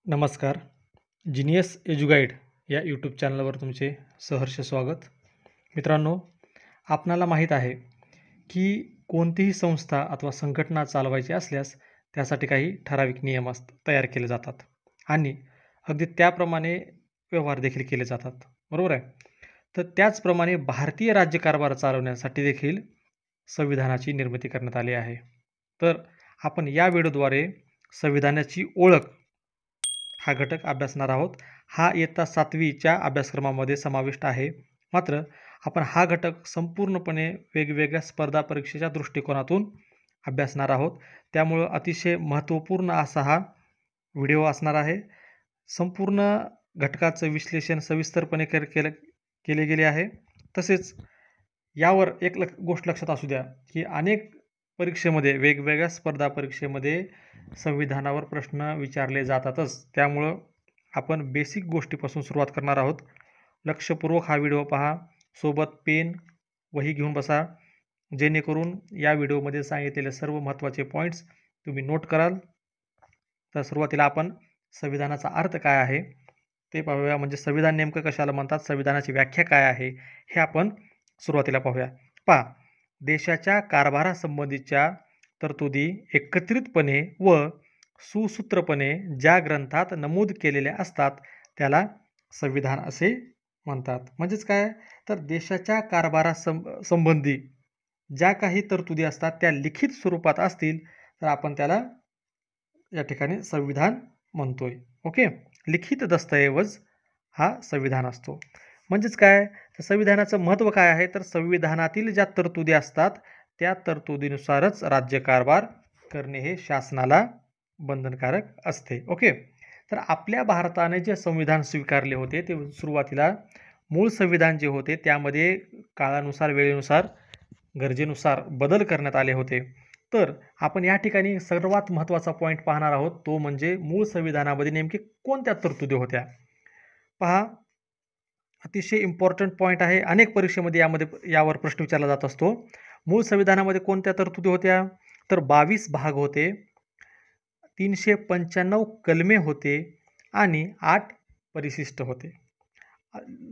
नमस्कार. जीनियस एज्युगाईड या यूट्यूब चॅनलवर तुमचे सहर्ष स्वागत. मित्रांनो, आपणाला माहीत आहे की कोणतीही संस्था अथवा संघटना चालवायची असल्यास त्यासाठी काही ठराविक नियम तयार केले जातात आणि अगदी त्याप्रमाणे व्यवहार देखील केले जातात. बरोबर आहे? तर त्याचप्रमाणे भारतीय राज्यकारभार चालवण्यासाठी देखील संविधानाची निर्मिती करण्यात आली आहे. तर आपण या व्हिडिओद्वारे संविधानाची ओळख हा घटक अभ्यासणार आहोत. हा इयत्ता 7वीच्या अभ्यासक्रमामध्ये समाविष्ट आहे. मात्र आपण हा घटक संपूर्णपणे वेगवेगळ्या स्पर्धा परीक्षेच्या दृष्टिकोनातून अभ्यासणार आहोत. त्यामुळं अतिशय महत्त्वपूर्ण असा हा व्हिडिओ असणार आहे. संपूर्ण घटकाचं विश्लेषण सविस्तरपणे केले गेले आहे. तसेच यावर एक गोष्ट लक्षात असू द्या की अनेक परीक्षेमध्ये वेगवेगळ्या स्पर्धा परीक्षेमध्ये संविधानावर प्रश्न विचारले जातातच. त्यामुळं आपण बेसिक गोष्टीपासून सुरुवात करणार आहोत. लक्षपूर्वक हा व्हिडिओ पहा. सोबत पेन, वही घेऊन बसा, जेणेकरून या व्हिडिओमध्ये सांगितलेले सर्व महत्त्वाचे पॉईंट्स तुम्ही नोट कराल. तर सुरुवातीला आपण संविधानाचा अर्थ काय आहे ते पाहूया. म्हणजे संविधान नेमकं कशाला म्हणतात, संविधानाची व्याख्या काय आहे, हे आपण सुरुवातीला पाहूया. पहा, देशाच्या कारभारासंबंधीच्या तरतुदी एकत्रितपणे व सुसूत्रपणे ज्या ग्रंथात नमूद केलेल्या असतात त्याला संविधान असे म्हणतात. म्हणजेच काय, तर देशाच्या कारभारासंबंधी ज्या काही तरतुदी असतात त्या लिखित स्वरूपात असतील तर आपण त्याला या ठिकाणी संविधान म्हणतोय. ओके, लिखित दस्तऐवज हा संविधान असतो. म्हणजेच काय, तर संविधानाचं महत्त्व काय आहे, तर संविधानातील ज्या तरतुदी असतात त्या तरतुदीनुसारच राज्यकारभार करणे हे शासनाला बंधनकारक असते. ओके, तर आपल्या भारताने जे संविधान स्वीकारले होते ते सुरुवातीला मूळ संविधान जे होते त्यामध्ये काळानुसार, वेळेनुसार, गरजेनुसार बदल करण्यात आले होते. तर आपण या ठिकाणी सर्वात महत्त्वाचा पॉईंट पाहणार आहोत, तो म्हणजे मूळ संविधानामध्ये नेमके कोणत्या तरतुदी होत्या. पहा, अतिशय इम्पॉर्टंट पॉईंट आहे. अनेक परीक्षेमध्ये यावर प्रश्न विचारला जात असतो. मूळ संविधानामध्ये कोणत्या तरतुदी होत्या, तर 22 भाग होते, 395 कलमे होते आणि 8 परिशिष्ट होते.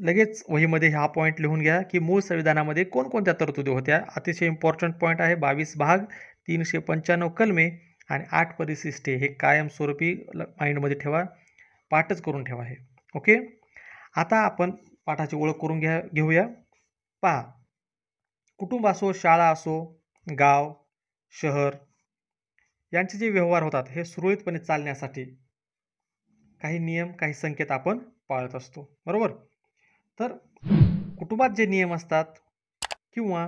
लगेच वहीमध्ये हा पॉईंट लिहून घ्या की मूळ संविधानामध्ये कोणकोणत्या तरतुदी होत्या. अतिशय इम्पॉर्टंट पॉईंट आहे. 22 भाग, 395 कलमे आणि 8 परिशिष्टे. हे कायमस्वरूपी माइंडमध्ये ठेवा, पाठच करून ठेवा हे. ओके, आता आपण पाठाची ओळख करून घेऊया. पहा, कुटुंब असो, शाळा असो, गाव, शहर यांचे जे व्यवहार होतात हे सुरळीतपणे चालण्यासाठी काही नियम, काही संकेत आपण पाळत असतो. बरोबर? तर कुटुंबात जे नियम असतात किंवा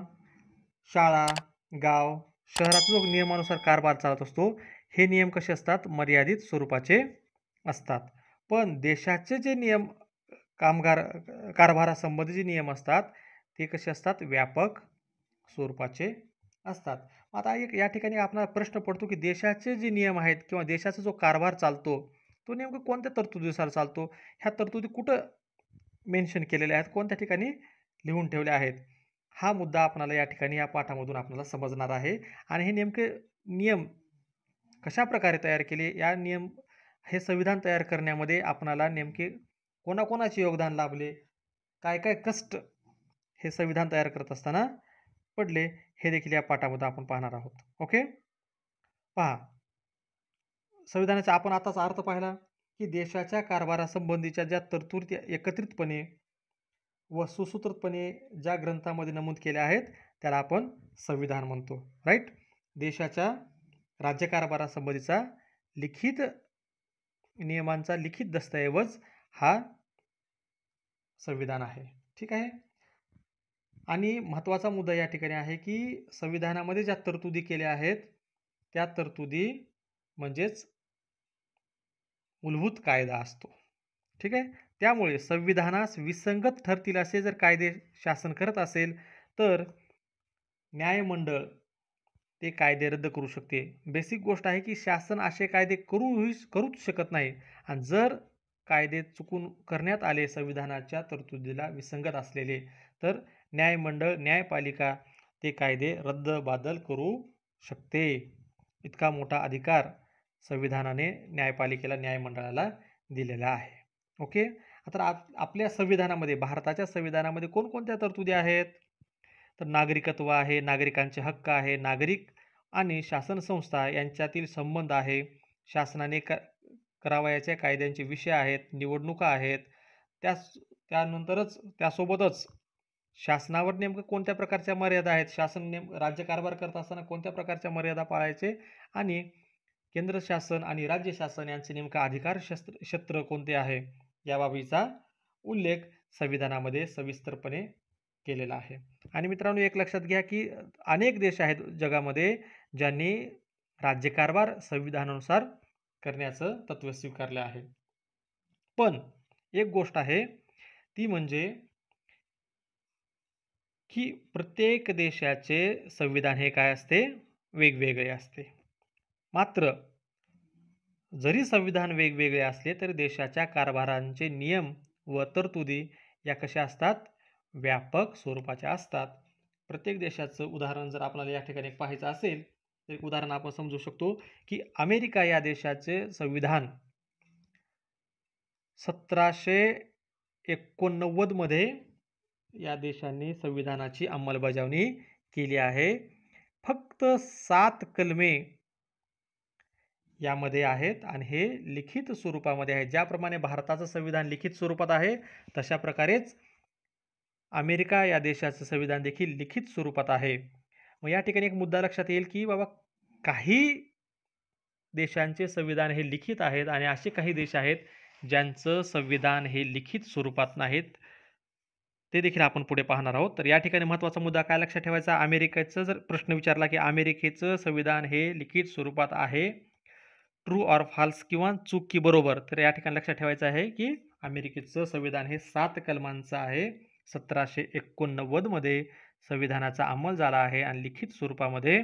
शाळा, गाव, शहरात जो नियमानुसार कारभार चालत असतो, हे नियम कसे असतात, मर्यादित स्वरूपाचे असतात. पण देशाचे जे नियम, कारभारासंबंधी जे नियम असतात ते कसे असतात, व्यापक स्वरूपाचे असतात. आता या ठिकाणी आपल्याला प्रश्न पडतो की देशाचे जे नियम आहेत किंवा देशाचा जो कारभार चालतो तो नेमकं कोणत्या तरतुदीनुसार चालतो. ह्या तरतुदी कुठं मेन्शन केलेल्या आहेत, कोणत्या ठिकाणी लिहून ठेवल्या आहेत, हा मुद्दा आपल्याला या ठिकाणी या पाठामधून आपल्याला समजणार आहे. आणि हे नेमके नियम कशा प्रकारे तयार केले, या नियम हे संविधान तयार करण्यामध्ये आपणाला नेमके कोणाकोणाचे योगदान लाभले, काय काय कष्ट हे संविधान तयार करत असताना पडले, हे देखील या पाठामध्ये आपण पाहणार आहोत. ओके, पहा, संविधानाचा आपण आताच अर्थ पाहिला की देशाच्या कारभारासंबंधीच्या ज्या तरतुदी एकत्रितपणे व सुसूत्रपणे ज्या ग्रंथामध्ये नमूद केल्या आहेत त्याला आपण संविधान म्हणतो. राईट? देशाच्या राज्यकारभारासंबंधीचा लिखित नियमांचा लिखित दस्तऐवज हा संविधान आहे. ठीक आहे. आणि महत्त्वाचा मुद्दा या ठिकाणी आहे की संविधानामध्ये ज्या तरतुदी केल्या आहेत त्या तरतुदी म्हणजेच मूलभूत कायदा असतो. ठीक आहे. त्यामुळे संविधानास विसंगत ठरतील असे जर कायदे शासन करत असेल तर न्यायमंडळ ते कायदे रद्द करू शकते. बेसिक गोष्ट आहे की शासन असे कायदे करूच शकत नाही. आणि जर कायदे चुकून करण्यात आले संविधानाच्या तरतुदीला विसंगत असलेले तर न्यायमंडळ, न्यायपालिका ते कायदे रद्दबातल करू शकते. इतका मोठा अधिकार संविधानाने न्यायपालिकेला, न्यायमंडळाला दिलेला आहे. ओके. आता आपल्या संविधानामध्ये, भारताच्या संविधानामध्ये कोणकोणत्या तरतुदी आहेत? तर नागरिकत्व आहे, नागरिकांचे हक्क आहे, नागरिक आणि शासन संस्था यांच्यातील संबंध आहे, शासनाने करावयाच्या कायद्यांचे विषय आहेत, निवडणुका आहेत. त्यानंतरच त्यासोबतच शासनावर नेमकं कोणत्या प्रकारच्या मर्यादा आहेत, शासन राज्यकारभार करत असताना कोणत्या प्रकारच्या मर्यादा पाळायचे आणि केंद्र शासन आणि राज्य शासन यांचे नेमका अधिकार क्षेत्र कोणते आहे याबाबतीचा उल्लेख संविधानामध्ये सविस्तरपणे केलेला आहे. आणि मित्रांनो, एक लक्षात घ्या की अनेक देश आहेत जगामध्ये ज्यांनी राज्यकारभार संविधानानुसार करण्याचं तत्व स्वीकारले आहे. पण एक गोष्ट आहे ती म्हणजे की प्रत्येक देशाचे संविधान हे काय असते, वेगवेगळे असते. मात्र जरी संविधान वेगवेगळे असले तरी देशाच्या कारभारांचे नियम व तरतुदी या कशा असतात, व्यापक स्वरूपाच्या असतात. प्रत्येक देशाचं उदाहरण जर आपल्याला या ठिकाणी पाहायचं असेल तर एक उदाहरण आपण समजू शकतो की अमेरिका या देशाचे संविधान 1789 मध्ये या देशाने संविधानाची अंमलबजावणी केली आहे. फक्त 7 कलमे यामध्ये आहेत आणि हे लिखित स्वरूपामध्ये आहे. ज्याप्रमाणे भारताचं संविधान लिखित स्वरूपात आहे तशा प्रकारेच अमेरिका या देशाचं संविधान देखील लिखित स्वरूपात आहे. मग या ठिकाणी एक मुद्दा लक्षात येईल की बाबा काही देशांचे संविधान हे लिखित आहेत आणि असे काही देश आहेत ज्यांचं संविधान हे लिखित स्वरूपात नाहीत. ते देखील आपण पुढे पाहणार आहोत. तर या ठिकाणी महत्त्वाचा मुद्दा काय लक्षात ठेवायचा, अमेरिकेचा जर प्रश्न विचारला की अमेरिकेचं संविधान हे लिखित स्वरूपात आहे, ट्रू ऑर फॉल्स किंवा चूक की बरोबर, तर या ठिकाणी लक्षात ठेवायचं आहे की अमेरिकेचं संविधान हे 7 कलमांचं आहे. 1789 मध्ये संविधानाचा अंमल झाला आहे आणि लिखित स्वरूपामध्ये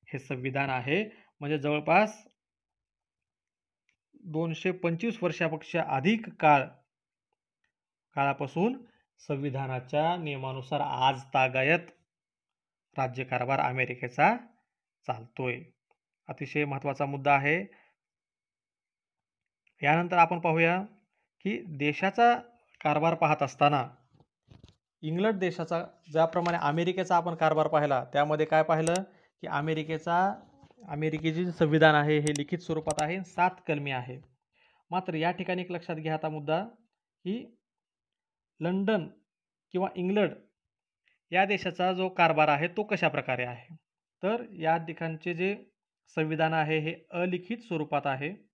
हे संविधान आहे. म्हणजे जवळपास 225 वर्षापेक्षा अधिक काळापासून संविधानाच्या नियमानुसार आज तागायत राज्यकारभार अमेरिकेचा चालतोय. अतिशय महत्त्वाचा मुद्दा आहे. यानंतर आपण पाहूया की देशाचा कारभार पाहत असताना इंग्लंड देशाचा, ज्याप्रमाणे अमेरिकेचा आपण कारभार पाहिला त्यामध्ये काय पाहिलं की अमेरिकेचे जे संविधान आहे हे लिखित स्वरूपात आहे, 7 कलमे आहे. मात्र या ठिकाणी एक लक्षात घ्या आता मुद्दा की लंडन किंवा इंग्लंड या देशाचा जो कारभार आहे तो कशा प्रकारे आहे, तर या ठिकाणचे जे संविधान आहे हे अलिखित स्वरूपात आहे.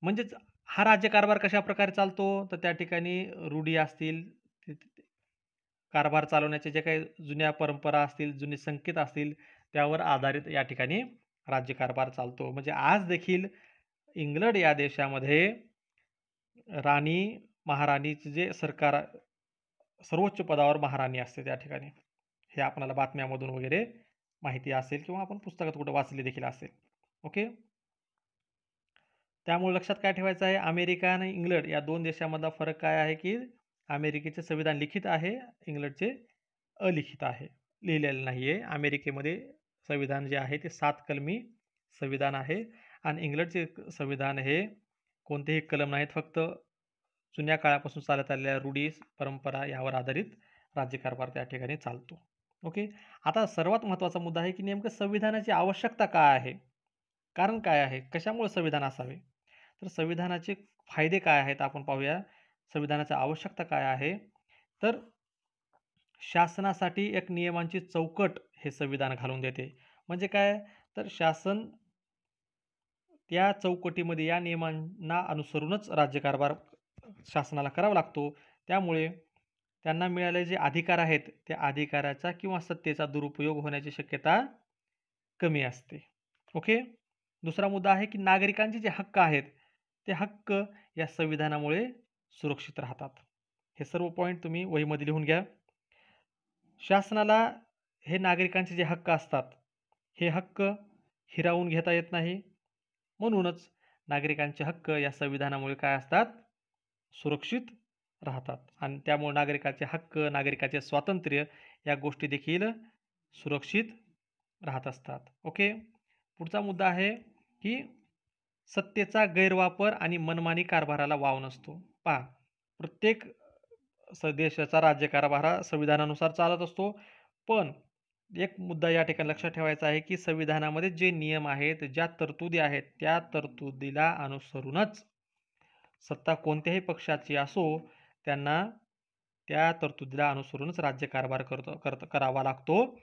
म्हणजेच हा राज्यकारभार कशा प्रकारे चालतो, तर त्या ठिकाणी रूढी असतील, कारभार चालवण्याचे जे काही जुन्या परंपरा असतील, जुने संकेत असतील त्यावर आधारित या ठिकाणी राज्यकारभार चालतो. म्हणजे आज देखील इंग्लंड या देशामध्ये राणी महाराणीचे जे सरकार, सर्वोच्च पदावर महाराणी असते त्या ठिकाणी, हे आपल्याला बातम्यामधून वगैरे माहिती असेल किंवा आपण पुस्तकात कुठं वाचले देखील असेल. ओके. त्यामुळे लक्षात काय ठेवायचं आहे, अमेरिका आणि इंग्लंड या दोन देशांमधला फरक काय आहे की अमेरिकेचे संविधान लिखित आहे, इंग्लंडचे अलिखित आहे, लिहिलेलं नाही आहे. अमेरिकेमध्ये संविधान जे आहे ते 7 कलमी संविधान आहे आणि इंग्लंडचे संविधान हे कोणतेही कलम नाहीत, फक्त जुन्या काळापासून चालत आलेल्या रूढी परंपरा यावर आधारित राज्यकारभार त्या ठिकाणी चालतो. ओके. आता सर्वात महत्त्वाचा मुद्दा आहे की नेमकं संविधानाची आवश्यकता काय आहे, कारण काय आहे, कशामुळे संविधान असावे. तर संविधानाचे फायदे काय आहेत आपण पाहूया. संविधानाची आवश्यकता काय आहे, तर शासनासाठी एक नियमांची चौकट हे संविधान घालून देते. म्हणजे काय, तर शासन त्या चौकटीमध्ये या नियमांना अनुसरूनच राज्यकारभार शासनाला करावा लागतो. त्यामुळे त्यांना मिळालेले जे अधिकार आहेत त्या अधिकाराचा किंवा सत्तेचा दुरुपयोग होण्याची शक्यता कमी असते. ओके. दुसरा मुद्दा आहे की नागरिकांचे जे हक्क आहेत ते हक्क या संविधानामुळे सुरक्षित राहतात. हे सर्व पॉईंट तुम्ही वहीमध्ये लिहून घ्या. शासनाला हे नागरिकांचे जे हक्क असतात हे हक्क हिरावून घेता येत नाही. म्हणूनच नागरिकांचे हक्क या संविधानामुळे काय असतात, सुरक्षित राहतात आणि त्यामुळे नागरिकाचे हक्क, नागरिकाचे स्वातंत्र्य या गोष्टी देखील सुरक्षित राहत असतात. ओके. पुढचा मुद्दा आहे की सत्तेचा गैरवापर आणि मनमानी कारभाराला वाव नसतो. पहा, प्रत्येक देशाचा राज्यकारभार हा संविधानानुसार चालत असतो. पण एक मुद्दा या ठिकाणी लक्षात ठेवायचा आहे, की संविधानामध्ये जे नियम आहेत, ज्या तरतुदी आहेत, त्या तरतुदीला अनुसरूनच सत्ता कोणत्याही पक्षाची असो, त्यांना त्या तरतुदीला अनुसरूनच राज्यकारभार करावा लागतो.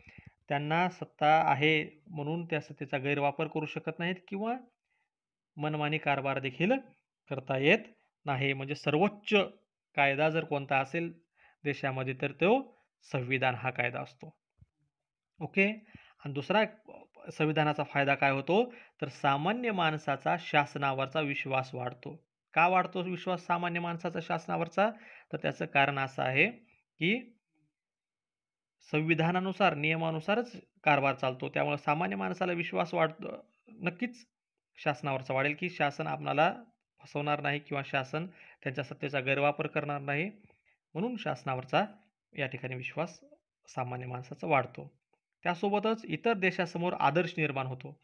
त्यांना सत्ता आहे म्हणून त्या सत्तेचा गैरवापर करू शकत नाहीत किंवा मनमानी कारभार देखील करता येत नाही. म्हणजे सर्वोच्च कायदा जर कोणता असेल देशामध्ये तर तो संविधान हा कायदा असतो. ओके. आणि दुसरा संविधानाचा फायदा काय होतो, तर सामान्य माणसाचा शासनावरचा विश्वास वाढतो. का वाढतो विश्वास सामान्य माणसाचा शासनावरचा? तर त्याचं कारण असं आहे, की संविधानानुसार, नियमानुसारच कारभार चालतो. त्यामुळे सामान्य माणसाला विश्वास वाढतो नक्कीच शासनावरचा वाढेल, की शासन आपणाला फसवणार नाही किंवा शासन त्यांच्या सत्तेचा गैरवापर करणार नाही. म्हणून शासनावरचा या ठिकाणी विश्वास सामान्य माणसाचा वाढतो. त्यासोबतच इतर देशासमोर आदर्श निर्माण होतो.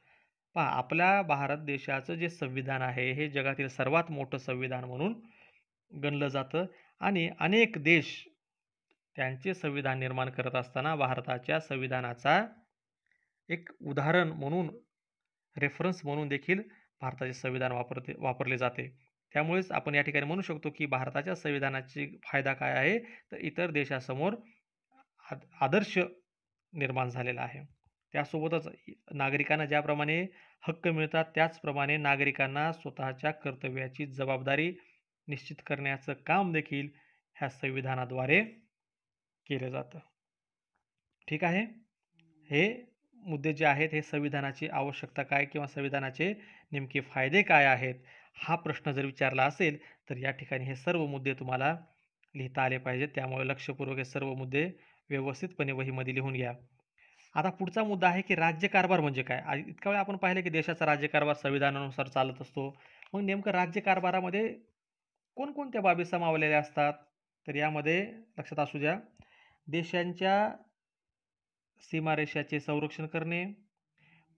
पहा, आपल्या भारत देशाचं जे संविधान आहे, हे जगातील सर्वात मोठं संविधान म्हणून गणलं जातं आणि अनेक देश त्यांचे संविधान निर्माण करत असताना भारताच्या संविधानाचा एक उदाहरण म्हणून, रेफरन्स म्हणून देखील भारताचे संविधान वापरले जाते. त्यामुळेच आपण या ठिकाणी म्हणू शकतो, की भारताच्या संविधानाची फायदा काय आहे, तर इतर देशासमोर आदर्श निर्माण झालेला आहे. त्यासोबतच नागरिकांना ज्याप्रमाणे हक्क मिळतात, त्याचप्रमाणे नागरिकांना स्वतःच्या कर्तव्याची जबाबदारी निश्चित करण्याचं काम देखील ह्या संविधानाद्वारे केलं जातं. ठीक आहे. हे मुद्दे जे आहेत, हे संविधानाची आवश्यकता काय किंवा संविधानाचे नेमके फायदे काय आहेत, हा प्रश्न जर विचारला असेल, तर या ठिकाणी हे सर्व मुद्दे तुम्हाला लिहिता आले पाहिजेत. त्यामुळे लक्षपूर्वक हे सर्व मुद्दे व्यवस्थितपणे वहीमध्ये लिहून घ्या. आता पुढचा मुद्दा आहे, की राज्यकारभार म्हणजे काय? इतका वेळ आपण पाहिलं, की देशाचा राज्यकारभार संविधानानुसार चालत असतो. मग नेमकं राज्यकारभारामध्ये कोणकोणत्या बाबी समावलेल्या असतात? तर यामध्ये लक्षात असू द्या, देशांच्या सीमारेषाचे संरक्षण करणे,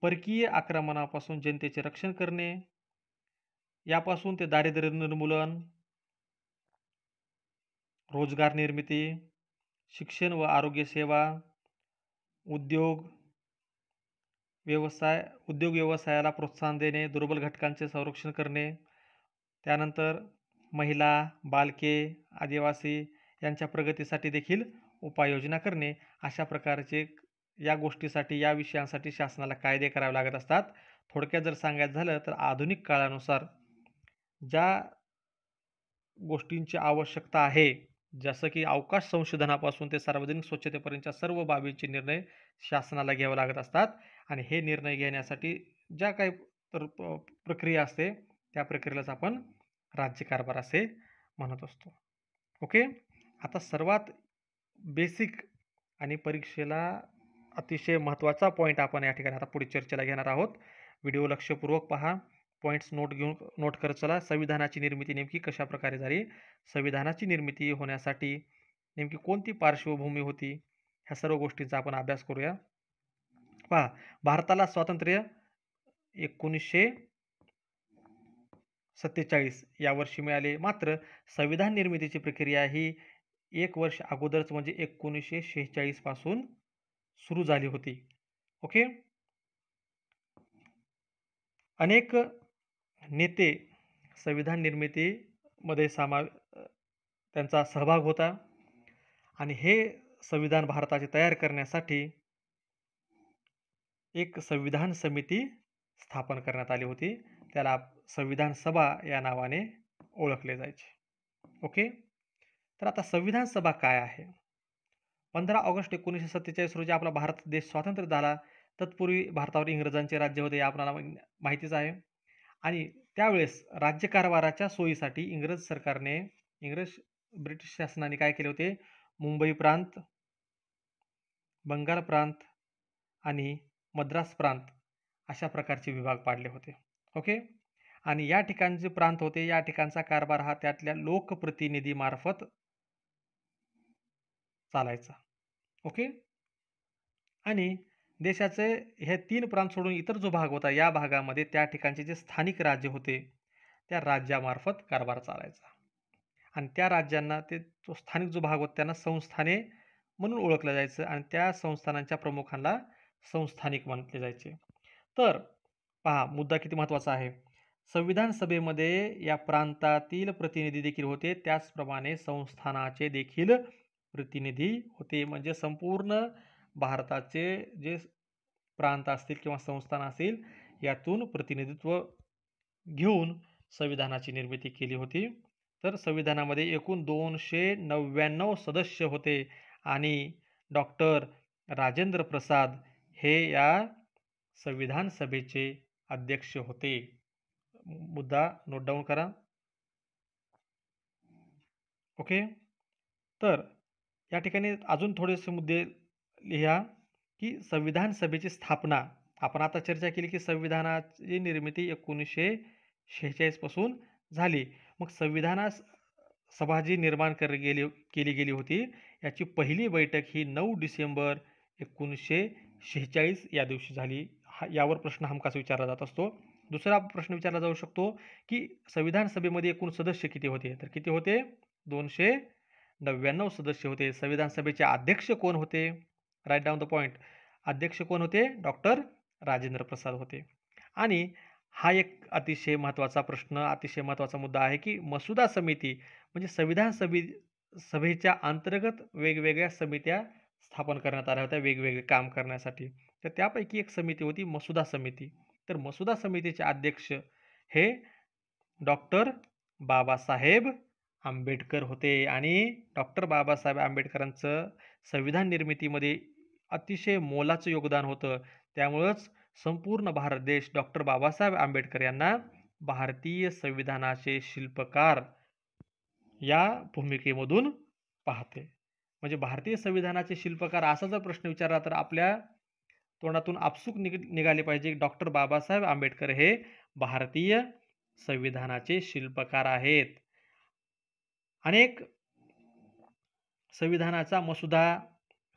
परकीय आक्रमणापासून जनतेचे रक्षण करणे, यापासून ते दारिद्र्य निर्मूलन, रोजगार निर्मिती, शिक्षण व आरोग्य सेवा, उद्योग व्यवसायाला प्रोत्साहन देणे, दुर्बल घटकांचे संरक्षण करणे, त्यानंतर महिला, बालके, आदिवासी यांच्या प्रगतीसाठी देखील उपाययोजना करणे. अशा प्रकारचे या गोष्टीसाठी, या विषयांसाठी शासनाला कायदे करावे लागत असतात. थोडक्यात जर सांगायचं झालं, तर आधुनिक काळानुसार ज्या गोष्टींची आवश्यकता आहे, जसं की अवकाश संशोधनापासून ते सार्वजनिक स्वच्छतेपर्यंतच्या सर्व बाबींचे निर्णय शासनाला घ्यावे लागत असतात आणि हे निर्णय घेण्यासाठी ज्या काही प्रक्रिया असते, त्या प्रक्रियेलाच आपण राज्यकारभार असे म्हणत असतो. ओके. आता सर्वात बेसिक आणि परीक्षेला अतिशय महत्त्वाचा पॉईंट आपण या ठिकाणी आता पुढे चर्चेला घेणार आहोत. व्हिडिओ लक्षपूर्वक पहा. पॉईंट्स नोट करत चला. संविधानाची निर्मिती नेमकी कशा प्रकारे झाली? संविधानाची निर्मिती होण्यासाठी नेमकी कोणती पार्श्वभूमी होती? ह्या सर्व गोष्टींचा आपण अभ्यास करूया. पहा, भारताला स्वातंत्र्य 1947 या वर्षी मिळाले. मात्र संविधान निर्मितीची प्रक्रिया ही 1 वर्ष अगोदरच म्हणजे 1946 पासून सुरू झाली होती. ओके. अनेक नेते संविधान निर्मितीमध्ये त्यांचा सहभाग होता आणि हे संविधान भारताचे तयार करण्यासाठी एक संविधान समिती स्थापन करण्यात आली होती. त्याला संविधान सभा या नावाने ओळखले जायचे. ओके. तर आता संविधान सभा काय आहे? 15 ऑगस्ट 1947 रोजी आपला भारत देश स्वतंत्र झाला. तत्पूर्वी भारतावर इंग्रजांचे राज्य होते, हे आपल्याला माहितीच आहे. आणि त्यावेळेस राज्यकारभाराच्या सोयीसाठी ब्रिटिश शासनाने काय केले होते? मुंबई प्रांत, बंगाल प्रांत आणि मद्रास प्रांत अशा प्रकारचे विभाग पाडले होते. ओके. आणि या ठिकाणी जे प्रांत होते, या ठिकाणचा कारभार हा त्यातल्या लोकप्रतिनिधीमार्फत चालायचा. ओके. आणि देशाचे हे 3 प्रांत सोडून इतर जो भाग होता, या भागामध्ये त्या ठिकाणचे जे स्थानिक राज्य होते, त्या राज्यामार्फत कारभार चालायचा. आणि त्या राज्यांना तो स्थानिक जो भाग होता त्यांना संस्थाने म्हणून ओळखलं जायचं आणि त्या संस्थानांच्या प्रमुखांना संस्थानिक म्हटले जायचे. तर पहा, मुद्दा किती महत्त्वाचा आहे. संविधान सभेमध्ये या प्रांतातील प्रतिनिधी देखील होते, त्याचप्रमाणे संस्थानाचे देखील प्रतिनिधी होते. म्हणजे संपूर्ण भारताचे जे प्रांत असतील किंवा संस्थान असतील, यातून प्रतिनिधित्व घेऊन संविधानाची निर्मिती केली होती. तर संविधानामध्ये एकूण 299 सदस्य होते आणि डॉक्टर राजेंद्र प्रसाद हे या संविधान सभेचे अध्यक्ष होते. मुद्दा नोट डाऊन करा. ओके. तर या ठिकाणी अजून थोडेसे मुद्दे लिहा की संविधान सभेची स्थापना, आपण आता चर्चा केली की संविधानाची निर्मिती 1946 पासून झाली. मग संविधानास सभा जी निर्माण केली गेली होती, याची पहिली बैठक ही 9 डिसेंबर 1946 या दिवशी झाली. यावर प्रश्न हमखास विचारला जात असतो. दुसरा प्रश्न विचारला जाऊ शकतो की संविधान सभेमध्ये एकूण सदस्य किती होते? तर किती होते? 299 सदस्य होते. संविधान सभेचे अध्यक्ष कोण होते? Write down the point. अध्यक्ष कोण होते? डॉक्टर राजेंद्र प्रसाद होते. आणि हा एक अतिशय महत्त्वाचा प्रश्न, अतिशय महत्त्वाचा मुद्दा आहे की मसुदा समिती म्हणजे संविधान सभेच्या अंतर्गत वेगवेगळ्या समित्या स्थापन करण्यात आल्या होत्या वेगवेगळे काम करण्यासाठी. तर त्यापैकी एक समिती होती मसुदा समिती. तर मसुदा समितीचे अध्यक्ष हे डॉक्टर बाबासाहेब आंबेडकर होते आणि डॉक्टर बाबासाहेब आंबेडकरांचं संविधान निर्मितीमध्ये अतिशय मोलाचं योगदान होतं. त्यामुळंच संपूर्ण भारत देश डॉक्टर बाबासाहेब आंबेडकर यांना भारतीय संविधानाचे शिल्पकार या भूमिकेमधून पाहते. म्हणजे भारतीय संविधानाचे शिल्पकार असा जर प्रश्न विचारला तर आपल्या तोंडातून आपसूक निघाले पाहिजे, डॉक्टर बाबासाहेब आंबेडकर हे भारतीय संविधानाचे शिल्पकार आहेत. अनेक संविधानाचा मसुदा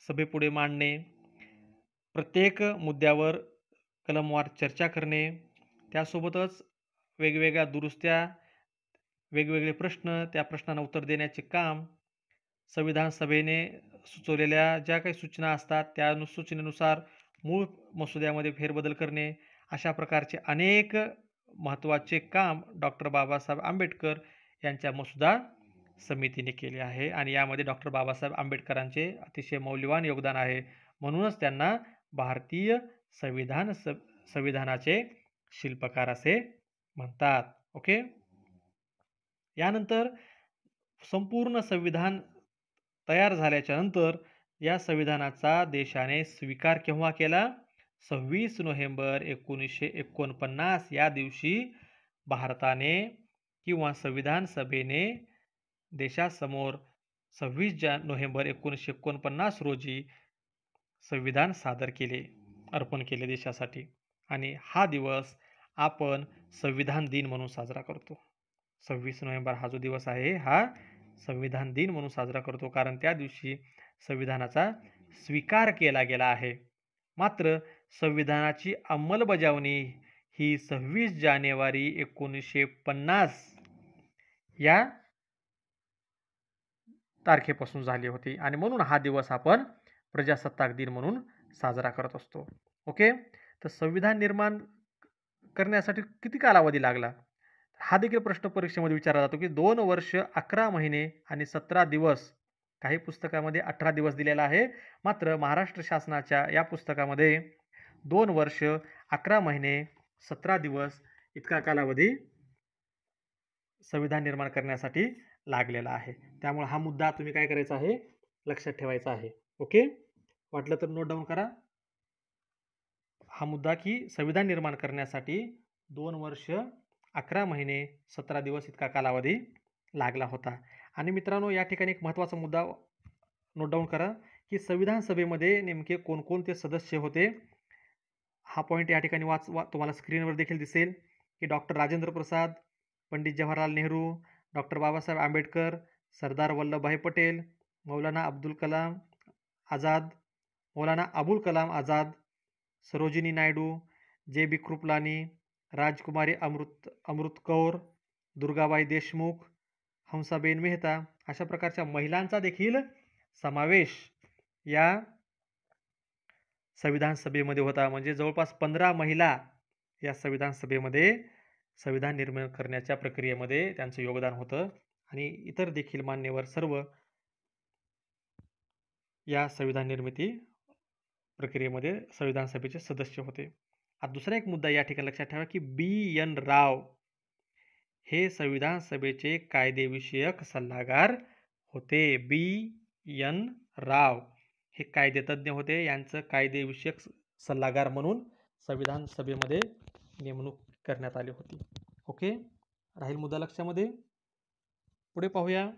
सभेपुढे मांडणे, प्रत्येक मुद्द्यावर कलमवार चर्चा करणे, त्यासोबतच वेगवेगळ्या दुरुस्त्या, वेगवेगळे प्रश्न, त्या प्रश्नांना उत्तर देण्याचे काम, संविधान सभेने सुचवलेल्या ज्या काही सूचना असतात त्या सूचनेनुसार मूळ मसुद्यामध्ये फेरबदल करणे, अशा प्रकारचे अनेक महत्त्वाचे काम डॉक्टर बाबासाहेब आंबेडकर यांच्या मसुदा समितीने केले आहे आणि यामध्ये डॉक्टर बाबासाहेब आंबेडकरांचे अतिशय मौल्यवान योगदान आहे. म्हणूनच त्यांना भारतीय संविधानाचे शिल्पकार असे म्हणतात. ओके. यानंतर संपूर्ण संविधान तयार झाल्याच्या नंतर या संविधानाचा देशाने स्वीकार केव्हा केला? 26 नोव्हेंबर 1949 या दिवशी भारताने किंवा संविधान सभेने देशासमोर 26 नोव्हेंबर 1949 रोजी संविधान सादर केले, अर्पण केले देशासाठी. आणि हा दिवस आपण संविधान दिन म्हणून साजरा करतो. 26 नोव्हेंबर हा जो दिवस आहे हा संविधान दिन म्हणून साजरा करतो, कारण त्या दिवशी संविधानाचा स्वीकार केला गेला आहे. मात्र संविधानाची अंमलबजावणी ही 26 जानेवारी 1950 या तारखेपासून झाली होती आणि म्हणून हा दिवस आपण प्रजासत्ताक दिन म्हणून साजरा करत असतो. ओके. तर संविधान निर्माण करण्यासाठी किती कालावधी लागला? हा देखील प्रश्न परीक्षेमध्ये विचारला जातो की 2 वर्ष 11 महिने आणि 17 दिवस. काही पुस्तकामध्ये 18 दिवस दिलेला आहे, मात्र महाराष्ट्र शासनाच्या या पुस्तकामध्ये 2 वर्ष 11 महिने 17 दिवस इतका कालावधी संविधान निर्माण करण्यासाठी लागलेला आहे. त्यामुळे हा मुद्दा तुम्ही काय करायचा आहे? लक्षात ठेवायचा आहे. ओके. वाटलं तर नोट डाऊन करा हा मुद्दा की संविधान निर्माण करण्यासाठी 2 वर्ष 11 महिने 17 दिवस इतका कालावधी लागला होता. आणि मित्रांनो, या ठिकाणी एक महत्त्वाचा मुद्दा नोट डाऊन करा की संविधान सभेमध्ये नेमके कोणकोणते सदस्य होते. हा पॉईंट या ठिकाणी तुम्हाला स्क्रीनवर देखील दिसेल की doctor Rajendra Prasad, Pandit Jawaharlal Nehru, doctor Babasaheb Ambedkar, Sardar Vallabhbhai Patel, Maulana Abul Kalam Azad, Sarojini Naidu, JB. Kripalani, राजकुमारी अमृत कौर, दुर्गाबाई देशमुख, हंसाबेन मेहता अशा प्रकारच्या महिलांचा देखील समावेश या संविधान सभेमध्ये होता. म्हणजे जवळपास 15 महिला या संविधान सभेमध्ये संविधान निर्माण करण्याच्या प्रक्रियेमध्ये त्यांचं योगदान होतं आणि इतर देखील मान्यवर सर्व या संविधान निर्मिती प्रक्रियेमध्ये संविधान सभेचे सदस्य होते. आता दुसरा एक मुद्दा या ठिकाणी लक्षात ठेवा की B.N. राव हे संविधान सभेचे कायदेविषयक सल्लागार होते. B.N. राव हे कायदेतज्ञ होते. यांचं कायदेविषयक सल्लागार म्हणून संविधान सभेमध्ये नेमणूक करण्यात आली होती. ओके, राहील मुद्दा लक्षामध्ये. पुढे पाहूया.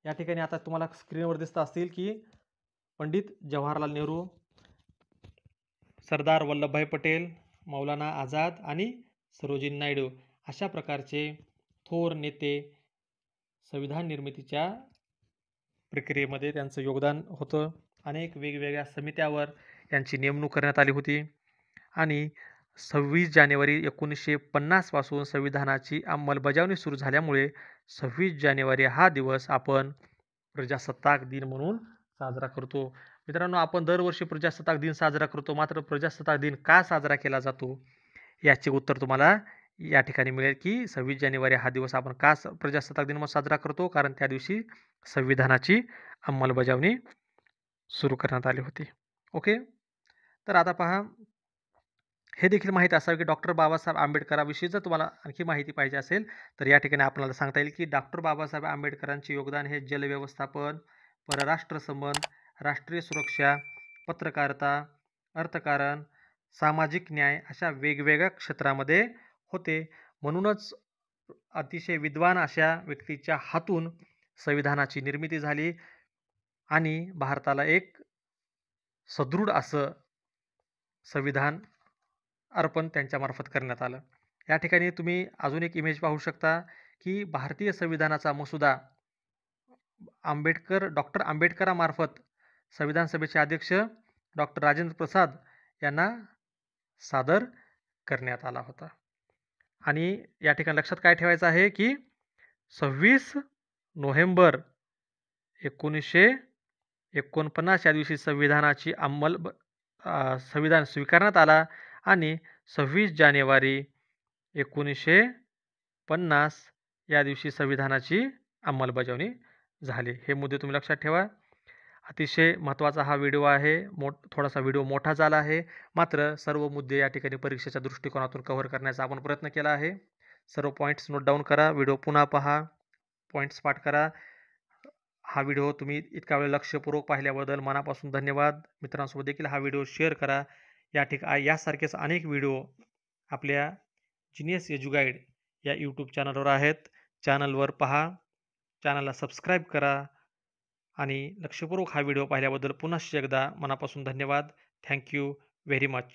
या ठिकाणी आता तुम्हाला स्क्रीनवर दिसत असतील की पंडित जवाहरलाल नेहरू, सरदार वल्लभभाई पटेल, मौलाना आझाद आणि सरोजिनी नायडू अशा प्रकारचे थोर नेते संविधान निर्मितीच्या प्रक्रियेमध्ये त्यांचं योगदान होतं. अनेक वेगवेगळ्या समित्यावर यांची नेमणूक करण्यात आली होती आणि 26 जानेवारी 1950 पासून संविधानाची अंमलबजावणी सुरू झाल्यामुळे 26 जानेवारी हा दिवस आपण प्रजासत्ताक दिन म्हणून साजरा करतो. मित्रांनो, आपण दरवर्षी प्रजासत्ताक दिन साजरा करतो, मात्र प्रजासत्ताक दिन का साजरा केला जातो याचे उत्तर तुम्हाला या ठिकाणी मिळेल की 26 जानेवारी हा दिवस आपण का प्रजासत्ताक दिन म्हणून साजरा करतो, कारण त्या दिवशी संविधानाची अंमलबजावणी सुरू करण्यात आली होती. ओके, तर आता पहा, हे देखील माहिती असावे की डॉक्टर बाबासाहेब आंबेडकरांविषयी जर तुम्हाला आणखी माहिती पाहिजे असेल तर या ठिकाणी आपल्याला सांगता येईल की डॉक्टर बाबासाहेब आंबेडकरांचे योगदान हे जलव्यवस्थापन, परराष्ट्र संबंध, राष्ट्रीय सुरक्षा, पत्रकारिता, अर्थकारण, सामाजिक न्याय अशा वेगवेगळ्या क्षेत्रामध्ये होते. म्हणूनच अतिशय विद्वान अशा व्यक्तीच्या हातून संविधानाची निर्मिती झाली आणि भारताला एक सदृढ असं संविधान अर्पण त्यांच्यामार्फत करण्यात आलं. या ठिकाणी तुम्ही अजून एक इमेज पाहू शकता की भारतीय संविधानाचा मसुदा डॉक्टर आंबेडकरांमार्फत संविधान सभेचे अध्यक्ष डॉक्टर राजेंद्र प्रसाद यांना सादर करण्यात आला होता. आणि या ठिकाणी लक्षात काय ठेवायचं आहे की 26 नोव्हेंबर 1949 या दिवशी संविधान स्वीकारण्यात आला आणि 26 जानेवारी 1950 या दिवशी संविधानाची अंमलबजावणी झाली. हे मुद्दे तुम्ही लक्षात ठेवा. अतिशय महत्त्वाचा हा व्हिडिओ आहे. थोडासा व्हिडिओ मोठा झाला आहे, मात्र सर्व मुद्दे या ठिकाणी परीक्षेच्या दृष्टिकोनातून कव्हर करण्याचा आपण प्रयत्न केला आहे. सर्व पॉईंट्स नोट डाऊन करा, व्हिडिओ पुन्हा पहा, पॉईंट्स पाठ करा. हा व्हिडिओ तुम्ही इतका वेळ लक्षपूर्वक पाहिल्याबद्दल मनापासून धन्यवाद. मित्रांसोबत देखील हा व्हिडिओ शेअर करा. यासारखेच अनेक व्हिडिओ आपल्या जीनियस एज्युगाईड या यूट्यूब चॅनलवर आहेत. चॅनलवर पहा, चॅनलला सबस्क्राईब करा आणि लक्षपूर्वक हा व्हिडिओ पाहिल्याबद्दल पुन्हा एकदा मनापासून धन्यवाद. Thank you very much.